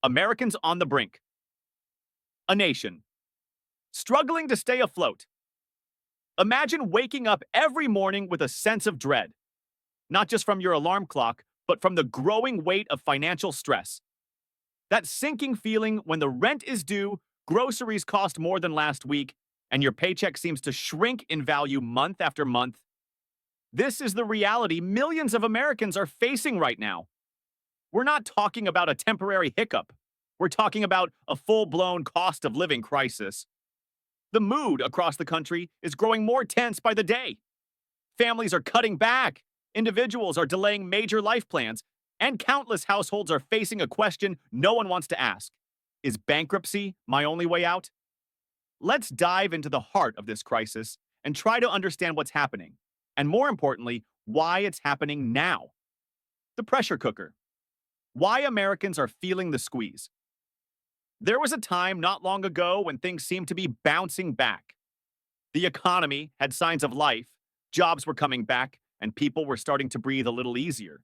Americans on the brink. A nation struggling to stay afloat. Imagine waking up every morning with a sense of dread, not just from your alarm clock, but from the growing weight of financial stress. That sinking feeling when the rent is due, groceries cost more than last week, and your paycheck seems to shrink in value month after month. This is the reality millions of Americans are facing right now. We're not talking about a temporary hiccup. We're talking about a full-blown cost of living crisis. The mood across the country is growing more tense by the day. Families are cutting back, individuals are delaying major life plans, and countless households are facing a question no one wants to ask. Is bankruptcy my only way out? Let's dive into the heart of this crisis and try to understand what's happening, and more importantly, why it's happening now. The pressure cooker. Why Americans are feeling the squeeze. There was a time not long ago when things seemed to be bouncing back. The economy had signs of life, jobs were coming back, and people were starting to breathe a little easier.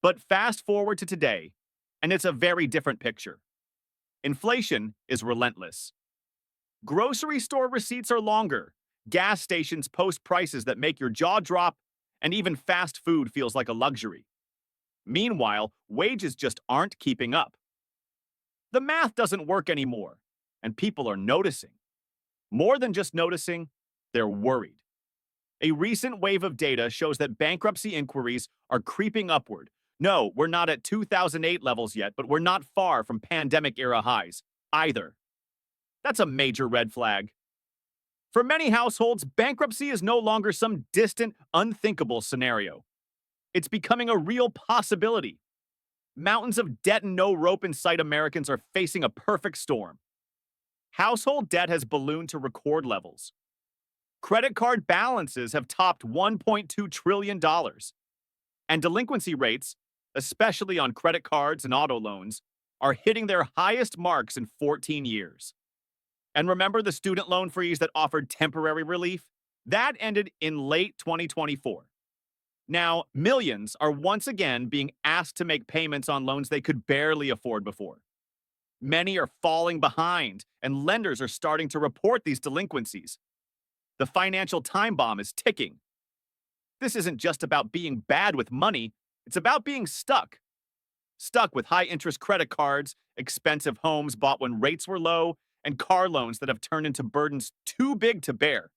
But fast forward to today, and it's a very different picture. Inflation is relentless. Grocery store receipts are longer, gas stations post prices that make your jaw drop, and even fast food feels like a luxury. Meanwhile, wages just aren't keeping up. The math doesn't work anymore, and people are noticing. More than just noticing, they're worried. A recent wave of data shows that bankruptcy inquiries are creeping upward. No, we're not at 2008 levels yet, but we're not far from pandemic-era highs, either. That's a major red flag. For many households, bankruptcy is no longer some distant, unthinkable scenario. It's becoming a real possibility. Mountains of debt and no rope in sight Americans are facing a perfect storm. Household debt has ballooned to record levels. Credit card balances have topped $1.2 trillion. And delinquency rates, especially on credit cards and auto loans, are hitting their highest marks in 14 years. And remember the student loan freeze that offered temporary relief? That ended in late 2024. Now, millions are once again being asked to make payments on loans they could barely afford before. Many are falling behind, and lenders are starting to report these delinquencies. The financial time bomb is ticking. This isn't just about being bad with money, it's about being stuck. Stuck with high-interest credit cards, expensive homes bought when rates were low, and car loans that have turned into burdens too big to bear.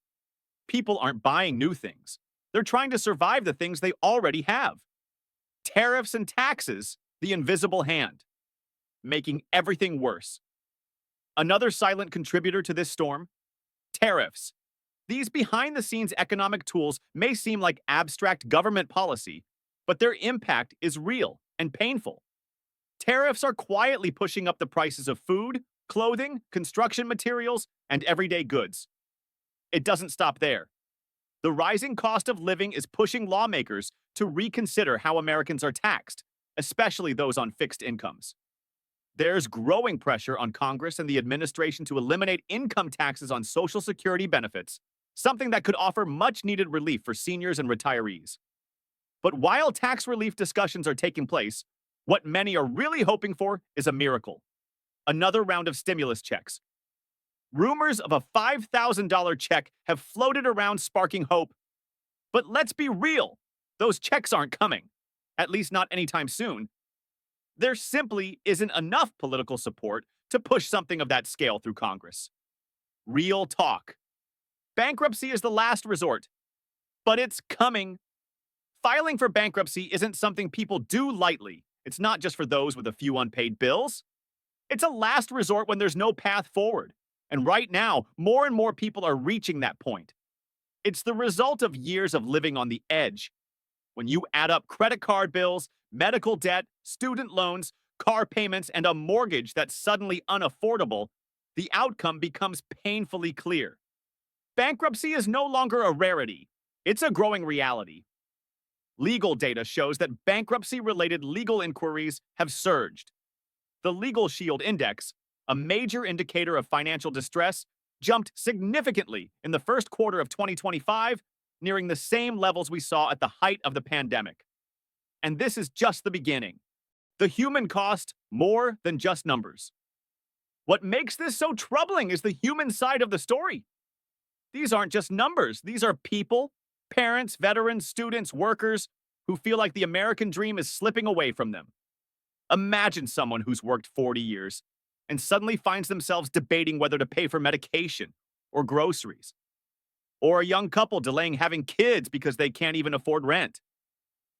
People aren't buying new things. They're trying to survive the things they already have. Tariffs and taxes, the invisible hand, making everything worse. Another silent contributor to this storm? Tariffs. These behind-the-scenes economic tools may seem like abstract government policy, but their impact is real and painful. Tariffs are quietly pushing up the prices of food, clothing, construction materials, and everyday goods. It doesn't stop there. The rising cost of living is pushing lawmakers to reconsider how Americans are taxed, especially those on fixed incomes. There's growing pressure on Congress and the administration to eliminate income taxes on Social Security benefits, something that could offer much-needed relief for seniors and retirees. But while tax relief discussions are taking place, what many are really hoping for is a miracle. Another round of stimulus checks. Rumors of a $5,000 check have floated around, sparking hope. But let's be real, those checks aren't coming, at least not anytime soon. There simply isn't enough political support to push something of that scale through Congress. Real talk. Bankruptcy is the last resort, but it's coming. Filing for bankruptcy isn't something people do lightly. It's not just for those with a few unpaid bills. It's a last resort when there's no path forward. And right now, more and more people are reaching that point. It's the result of years of living on the edge. When you add up credit card bills, medical debt, student loans, car payments, and a mortgage that's suddenly unaffordable, the outcome becomes painfully clear. Bankruptcy is no longer a rarity. It's a growing reality. Legal data shows that bankruptcy-related legal inquiries have surged. The Legal Shield Index, a major indicator of financial distress, jumped significantly in the first quarter of 2025, nearing the same levels we saw at the height of the pandemic. And this is just the beginning. The human cost more than just numbers. What makes this so troubling is the human side of the story. These aren't just numbers, these are people, parents, veterans, students, workers who feel like the American dream is slipping away from them. Imagine someone who's worked 40 years and suddenly finds themselves debating whether to pay for medication or groceries, or a young couple delaying having kids because they can't even afford rent,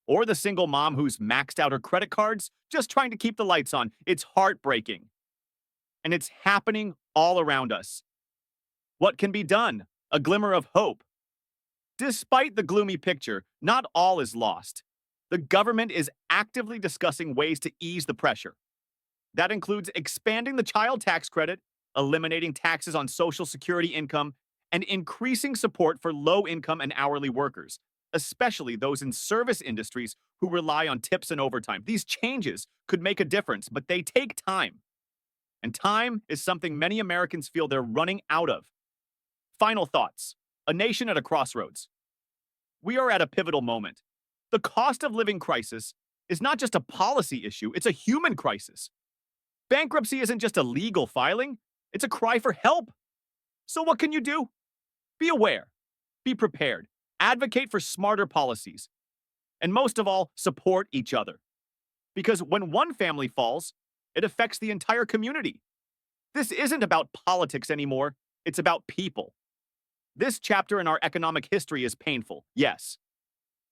or the single mom who's maxed out her credit cards just trying to keep the lights on. It's heartbreaking. And it's happening all around us. What can be done? A glimmer of hope. Despite the gloomy picture, not all is lost. The government is actively discussing ways to ease the pressure. That includes expanding the child tax credit, eliminating taxes on Social Security income, and increasing support for low-income and hourly workers, especially those in service industries who rely on tips and overtime. These changes could make a difference, but they take time. And time is something many Americans feel they're running out of. Final thoughts. A nation at a crossroads. We are at a pivotal moment. The cost of living crisis is not just a policy issue, it's a human crisis. Bankruptcy isn't just a legal filing, it's a cry for help. So what can you do? Be aware, be prepared, advocate for smarter policies, and most of all, support each other. Because when one family falls, it affects the entire community. This isn't about politics anymore, it's about people. This chapter in our economic history is painful, yes.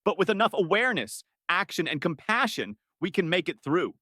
But with enough awareness, action, and compassion, we can make it through.